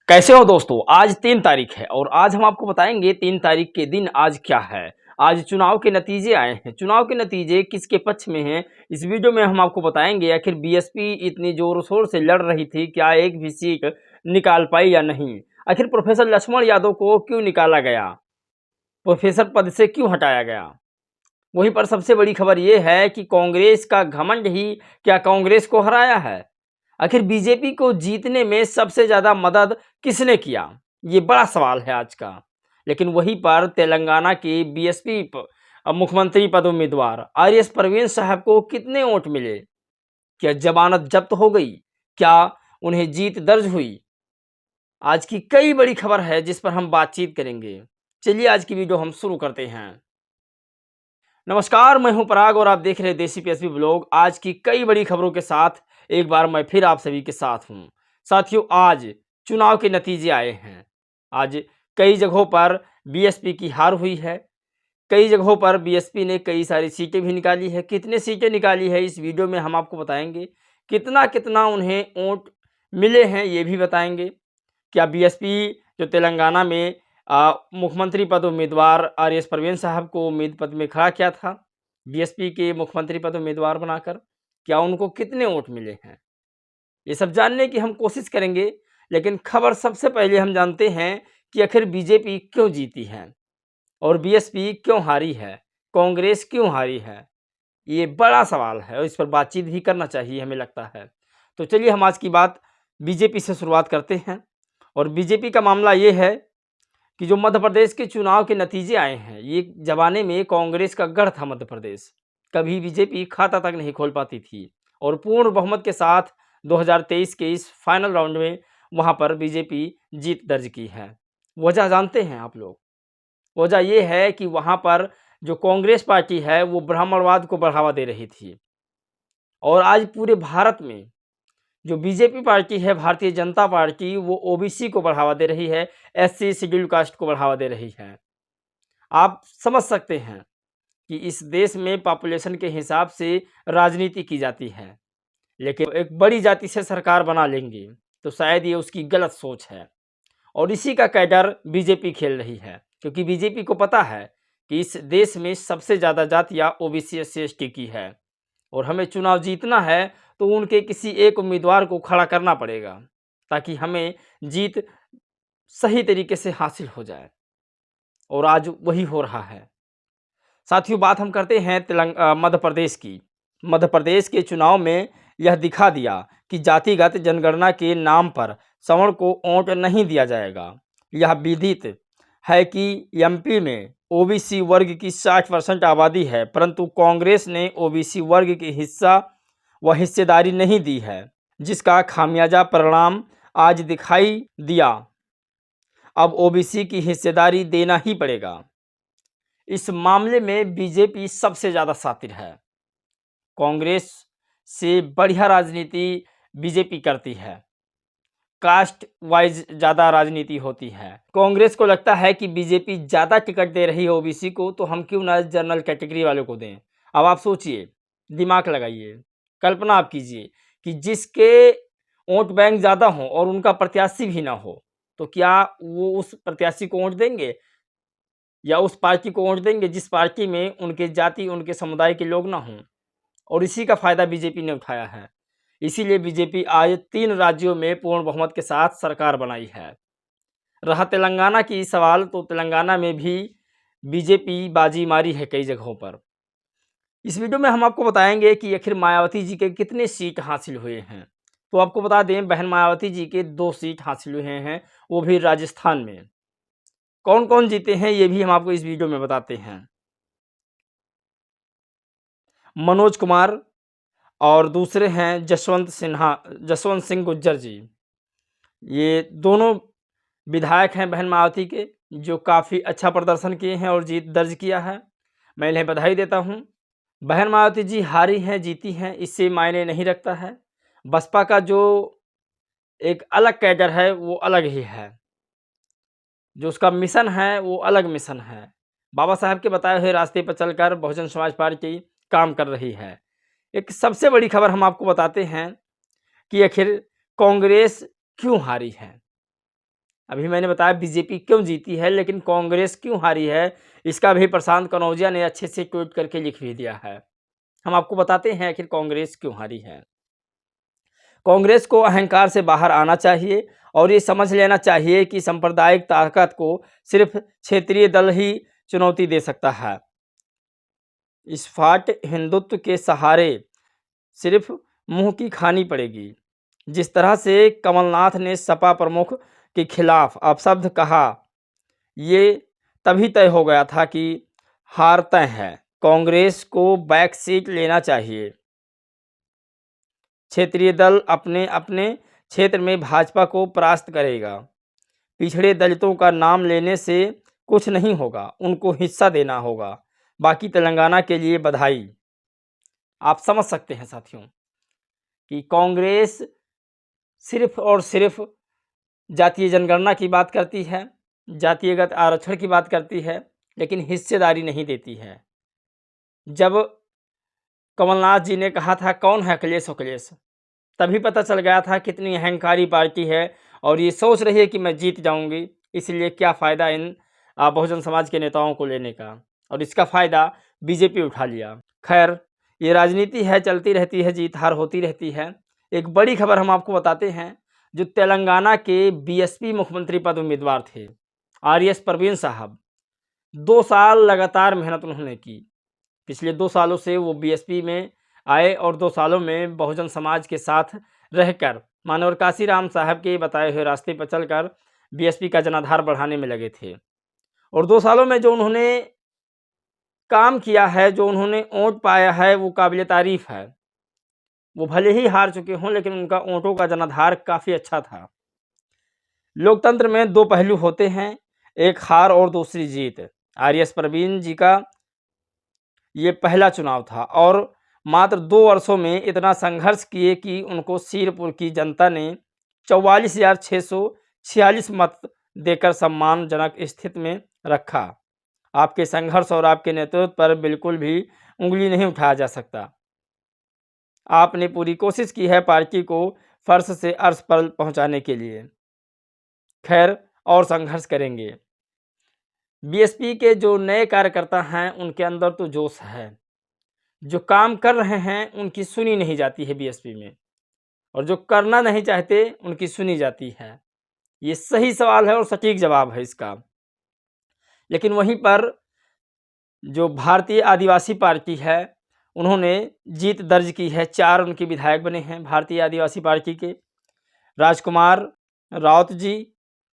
कैसे हो दोस्तों। आज 3 तारीख है और आज हम आपको बताएंगे 3 तारीख के दिन आज क्या है। आज चुनाव के नतीजे आए हैं। चुनाव के नतीजे किसके पक्ष में हैं इस वीडियो में हम आपको बताएंगे। आखिर बीएसपी इतनी जोर शोर से लड़ रही थी, क्या एक भी सीट निकाल पाई या नहीं। आखिर प्रोफेसर लक्ष्मण यादव को क्यों निकाला गया, प्रोफेसर पद से क्यों हटाया गया। वहीं पर सबसे बड़ी खबर यह है कि कांग्रेस का घमंड ही क्या कांग्रेस को हराया है। आखिर बीजेपी को जीतने में सबसे ज्यादा मदद किसने किया, ये बड़ा सवाल है आज का। लेकिन वहीं पर तेलंगाना के बीएसपी मुख्यमंत्री पद उम्मीदवार आरएस परवीन साहब को कितने वोट मिले, क्या जमानत जब्त हो गई, क्या उन्हें जीत दर्ज हुई। आज की कई बड़ी खबर है जिस पर हम बातचीत करेंगे। चलिए आज की वीडियो हम शुरू करते हैं। नमस्कार, मैं हूं पराग और आप देख रहे हैं देसी पीएसपी ब्लॉग। आज की कई बड़ी खबरों के साथ एक बार मैं फिर आप सभी के साथ हूं। साथियों, आज चुनाव के नतीजे आए हैं। आज कई जगहों पर बीएसपी की हार हुई है, कई जगहों पर बीएसपी ने कई सारी सीटें भी निकाली है। कितने सीटें निकाली है इस वीडियो में हम आपको बताएंगे। कितना कितना उन्हें वोट मिले हैं ये भी बताएंगे। क्या बीएसपी जो तेलंगाना में मुख्यमंत्री पद उम्मीदवार आरएस परवीन साहब को उम्मीद पद में खड़ा किया था, बीएसपी के मुख्यमंत्री पद उम्मीदवार बनाकर, क्या उनको कितने वोट मिले हैं, ये सब जानने की हम कोशिश करेंगे। लेकिन खबर सबसे पहले हम जानते हैं कि आखिर बीजेपी क्यों जीती है और बीएसपी क्यों हारी है, कांग्रेस क्यों हारी है। ये बड़ा सवाल है और इस पर बातचीत भी करना चाहिए हमें लगता है। तो चलिए हम आज की बात बीजेपी से शुरुआत करते हैं। और बीजेपी का मामला ये है कि जो मध्य प्रदेश के चुनाव के नतीजे आए हैं, ये ज़माने में कांग्रेस का गढ़ था मध्य प्रदेश। कभी बीजेपी खाता तक नहीं खोल पाती थी और पूर्ण बहुमत के साथ 2023 के इस फाइनल राउंड में वहाँ पर बीजेपी जीत दर्ज की है। वजह जानते हैं आप लोग। वजह ये है कि वहाँ पर जो कांग्रेस पार्टी है वो ब्राह्मणवाद को बढ़ावा दे रही थी और आज पूरे भारत में जो बीजेपी पार्टी है, भारतीय जनता पार्टी, वो ओबीसी को बढ़ावा दे रही है, एससी शेड्यूल कास्ट को बढ़ावा दे रही है। आप समझ सकते हैं कि इस देश में पॉपुलेशन के हिसाब से राजनीति की जाती है, लेकिन एक बड़ी जाति से सरकार बना लेंगे तो शायद ये उसकी गलत सोच है और इसी का कैडर बीजेपी खेल रही है। क्योंकि बीजेपी को पता है कि इस देश में सबसे ज़्यादा जातियाँ ओबीसी एससी एसटी की है और हमें चुनाव जीतना है तो उनके किसी एक उम्मीदवार को खड़ा करना पड़ेगा ताकि हमें जीत सही तरीके से हासिल हो जाए और आज वही हो रहा है। साथियों, बात हम करते हैं मध्य प्रदेश की। मध्य प्रदेश के चुनाव में यह दिखा दिया कि जातिगत जनगणना के नाम पर सवर्ण को वोट नहीं दिया जाएगा। यह विदित है कि एमपी में ओबीसी वर्ग की 60% आबादी है, परंतु कांग्रेस ने ओबीसी वर्ग की हिस्सा व हिस्सेदारी नहीं दी है, जिसका खामियाजा परिणाम आज दिखाई दिया। अब ओबीसी की हिस्सेदारी देना ही पड़ेगा। इस मामले में बीजेपी सबसे ज़्यादा शातिर है। कांग्रेस से बढ़िया राजनीति बीजेपी करती है, कास्ट वाइज ज़्यादा राजनीति होती है। कांग्रेस को लगता है कि बीजेपी ज़्यादा टिकट दे रही है ओबीसी को, तो हम क्यों ना जनरल कैटेगरी वालों को दें। अब आप सोचिए, दिमाग लगाइए, कल्पना आप कीजिए कि जिसके वोट बैंक ज़्यादा हो और उनका प्रत्याशी भी ना हो, तो क्या वो उस प्रत्याशी को वोट देंगे या उस पार्टी को वोट देंगे जिस पार्टी में उनके जाति, उनके समुदाय के लोग ना हों। और इसी का फायदा बीजेपी ने उठाया है। इसीलिए बीजेपी आज 3 राज्यों में पूर्ण बहुमत के साथ सरकार बनाई है। रहा तेलंगाना की सवाल, तो तेलंगाना में भी बीजेपी बाजी मारी है कई जगहों पर। इस वीडियो में हम आपको बताएंगे कि आखिर मायावती जी के कितने सीट हासिल हुए हैं। तो आपको बता दें, बहन मायावती जी के 2 सीट हासिल हुए हैं, वो भी राजस्थान में। कौन कौन जीते हैं ये भी हम आपको इस वीडियो में बताते हैं। मनोज कुमार और दूसरे हैं जसवंत सिंह गुज्जर जी। ये दोनों विधायक हैं बहन मायावती के, जो काफ़ी अच्छा प्रदर्शन किए हैं और जीत दर्ज किया है। मैं इन्हें बधाई देता हूं। बहन मायावती जी हारी हैं जीती हैं इससे मायने नहीं रखता है। बसपा का जो एक अलग कैडर है वो अलग ही है, जो उसका मिशन है वो अलग मिशन है। बाबा साहब के बताए हुए रास्ते पर चलकर बहुजन समाज पार्टी काम कर रही है। एक सबसे बड़ी खबर हम आपको बताते हैं कि आखिर कांग्रेस क्यों हारी है। अभी मैंने बताया बीजेपी क्यों जीती है, लेकिन कांग्रेस क्यों हारी है, इसका भी प्रशांत कनौजिया ने अच्छे से ट्वीट करके लिख भी दिया है। हम आपको बताते हैं आखिर कांग्रेस क्यों हारी है। कांग्रेस को अहंकार से बाहर आना चाहिए और ये समझ लेना चाहिए कि सांप्रदायिक ताकत को सिर्फ क्षेत्रीय दल ही चुनौती दे सकता है। स्फाट हिंदुत्व के सहारे सिर्फ मुंह की खानी पड़ेगी। जिस तरह से कमलनाथ ने सपा प्रमुख के खिलाफ अपशब्द कहा, ये तभी तय हो गया था कि हार तय है। कांग्रेस को बैक सीट लेना चाहिए। क्षेत्रीय दल अपने अपने क्षेत्र में भाजपा को परास्त करेगा। पिछड़े दलितों का नाम लेने से कुछ नहीं होगा, उनको हिस्सा देना होगा। बाकी तेलंगाना के लिए बधाई। आप समझ सकते हैं साथियों कि कांग्रेस सिर्फ और सिर्फ जातीय जनगणना की बात करती है, जातीयगत आरक्षण की बात करती है, लेकिन हिस्सेदारी नहीं देती है। जब कमलनाथ जी ने कहा था कौन है अखिलेश अखिलेश, तभी पता चल गया था कितनी अहंकारी पार्टी है और ये सोच रही है कि मैं जीत जाऊंगी, इसलिए क्या फ़ायदा इन बहुजन समाज के नेताओं को लेने का, और इसका फ़ायदा बीजेपी उठा लिया। खैर, ये राजनीति है, चलती रहती है, जीत हार होती रहती है। एक बड़ी खबर हम आपको बताते हैं, जो तेलंगाना के बीएसपी मुख्यमंत्री पद उम्मीदवार थे आरएस परवीन साहब, 2 साल लगातार मेहनत उन्होंने की। पिछले 2 सालों से वो बीएसपी में आए और 2 सालों में बहुजन समाज के साथ रहकर मानवर काशीराम साहब के बताए हुए रास्ते पर चलकर बीएसपी का जनाधार बढ़ाने में लगे थे। और 2 सालों में जो उन्होंने काम किया है, जो उन्होंने वोट पाया है, वो काबिल तारीफ़ है। वो भले ही हार चुके हों, लेकिन उनका वोटों का जनाधार काफ़ी अच्छा था। लोकतंत्र में 2 पहलू होते हैं, एक हार और दूसरी जीत। आरएस परवीन जी का ये पहला चुनाव था और मात्र 2 वर्षों में इतना संघर्ष किए कि उनको सीरपुर की जनता ने 44,646 मत देकर सम्मानजनक स्थिति में रखा। आपके संघर्ष और आपके नेतृत्व पर बिल्कुल भी उंगली नहीं उठाया जा सकता। आपने पूरी कोशिश की है पार्टी को फर्श से अर्श पर पहुंचाने के लिए। खैर, और संघर्ष करेंगे। बीएसपी के जो नए कार्यकर्ता हैं, उनके अंदर तो जोश है। जो काम कर रहे हैं, उनकी सुनी नहीं जाती है बीएसपी में, और जो करना नहीं चाहते, उनकी सुनी जाती है। ये सही सवाल है और सटीक जवाब है इसका। लेकिन वहीं पर जो भारतीय आदिवासी पार्टी है, उन्होंने जीत दर्ज की है। 4 उनके विधायक बने हैं भारतीय आदिवासी पार्टी के, राजकुमार राउत जी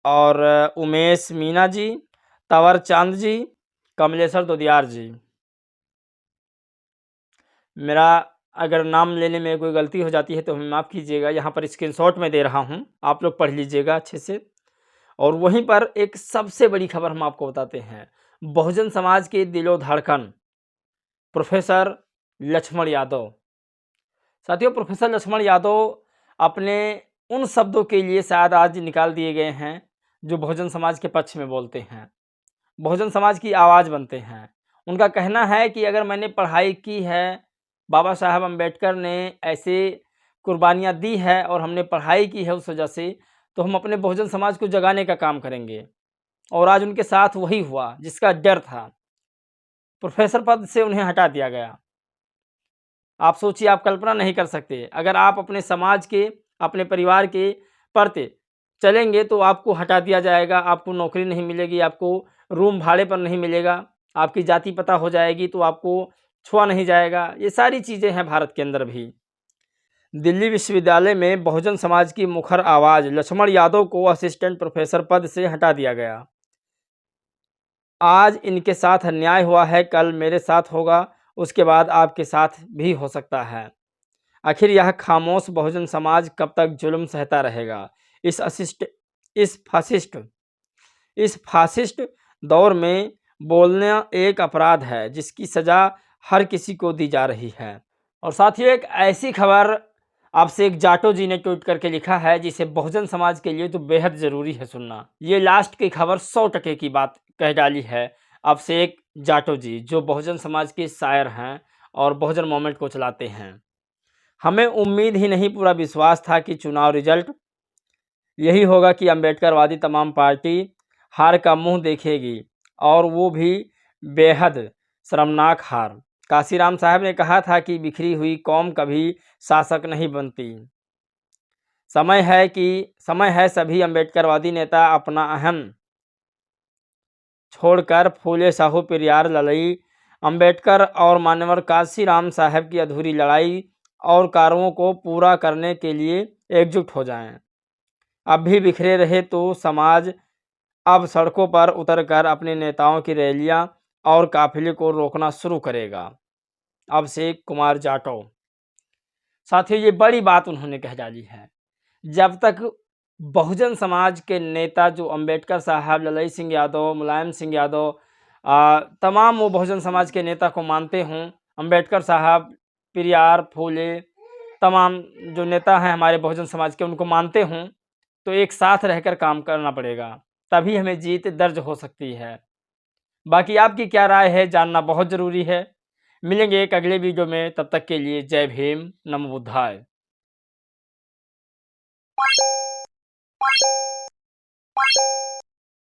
और उमेश मीना जी, तंवर चांद जी, कमलेश्वर दोदियार जी। मेरा अगर नाम लेने में कोई गलती हो जाती है तो हमें माफ़ कीजिएगा। यहाँ पर स्क्रीनशॉट में दे रहा हूँ, आप लोग पढ़ लीजिएगा अच्छे से। और वहीं पर एक सबसे बड़ी खबर हम आपको बताते हैं, बहुजन समाज के दिलो धड़कन प्रोफेसर लक्ष्मण यादव। साथियों, प्रोफेसर लक्ष्मण यादव अपने उन शब्दों के लिए शायद आज निकाल दिए गए हैं जो बहुजन समाज के पक्ष में बोलते हैं, बहुजन समाज की आवाज़ बनते हैं। उनका कहना है कि अगर मैंने पढ़ाई की है, बाबा साहब अम्बेडकर ने ऐसे कुर्बानियाँ दी है और हमने पढ़ाई की है उस वजह से, तो हम अपने बहुजन समाज को जगाने का काम करेंगे। और आज उनके साथ वही हुआ जिसका डर था। प्रोफेसर पद से उन्हें हटा दिया गया। आप सोचिए, आप कल्पना नहीं कर सकते, अगर आप अपने समाज के, अपने परिवार के प्रति चलेंगे तो आपको हटा दिया जाएगा, आपको नौकरी नहीं मिलेगी, आपको रूम भाड़े पर नहीं मिलेगा, आपकी जाति पता हो जाएगी तो आपको छुआ नहीं जाएगा। ये सारी चीज़ें हैं भारत के अंदर भी। दिल्ली विश्वविद्यालय में बहुजन समाज की मुखर आवाज़ लक्ष्मण यादव को असिस्टेंट प्रोफेसर पद से हटा दिया गया। आज इनके साथ अन्याय हुआ है, कल मेरे साथ होगा, उसके बाद आपके साथ भी हो सकता है। आखिर यह खामोश बहुजन समाज कब तक जुल्म सहता रहेगा? इस फासिस्ट दौर में बोलना एक अपराध है जिसकी सज़ा हर किसी को दी जा रही है। और साथियों, एक ऐसी खबर आपसे एक जाटो जी ने ट्वीट करके लिखा है जिसे बहुजन समाज के लिए तो बेहद ज़रूरी है सुनना। ये लास्ट की खबर 100% की बात कह डाली है आपसे एक जाटो जी, जो बहुजन समाज के शायर हैं और बहुजन मूवमेंट को चलाते हैं। हमें उम्मीद ही नहीं, पूरा विश्वास था कि चुनाव रिजल्ट यही होगा कि अम्बेडकरवादी तमाम पार्टी हार का मुंह देखेगी, और वो भी बेहद शर्मनाक हार। काशीराम साहब ने कहा था कि बिखरी हुई कौम कभी शासक नहीं बनती। समय है सभी अम्बेडकरवादी नेता अपना अहम छोड़कर फूले साहू पेरियार लड़ाई, अम्बेडकर और मान्यवर काशीराम साहब की अधूरी लड़ाई और कार्यों को पूरा करने के लिए एकजुट हो जाएं। अब भी बिखरे रहे तो समाज अब सड़कों पर उतरकर अपने नेताओं की रैलियां और काफिले को रोकना शुरू करेगा। अभिषेक कुमार जाटव। साथियों, ये बड़ी बात उन्होंने कह डाली है। जब तक बहुजन समाज के नेता जो अम्बेडकर साहब, ललई सिंह यादव, मुलायम सिंह यादव, तमाम वो बहुजन समाज के नेता को मानते हों, अम्बेडकर साहब, पेरियार, फूले, तमाम जो नेता हैं हमारे बहुजन समाज के, उनको मानते हों, तो एक साथ रहकर काम करना पड़ेगा, तभी हमें जीत दर्ज हो सकती है। बाकी आपकी क्या राय है जानना बहुत ज़रूरी है। मिलेंगे एक अगले वीडियो में, तब तक के लिए जय भीम, नमो बुद्धाय।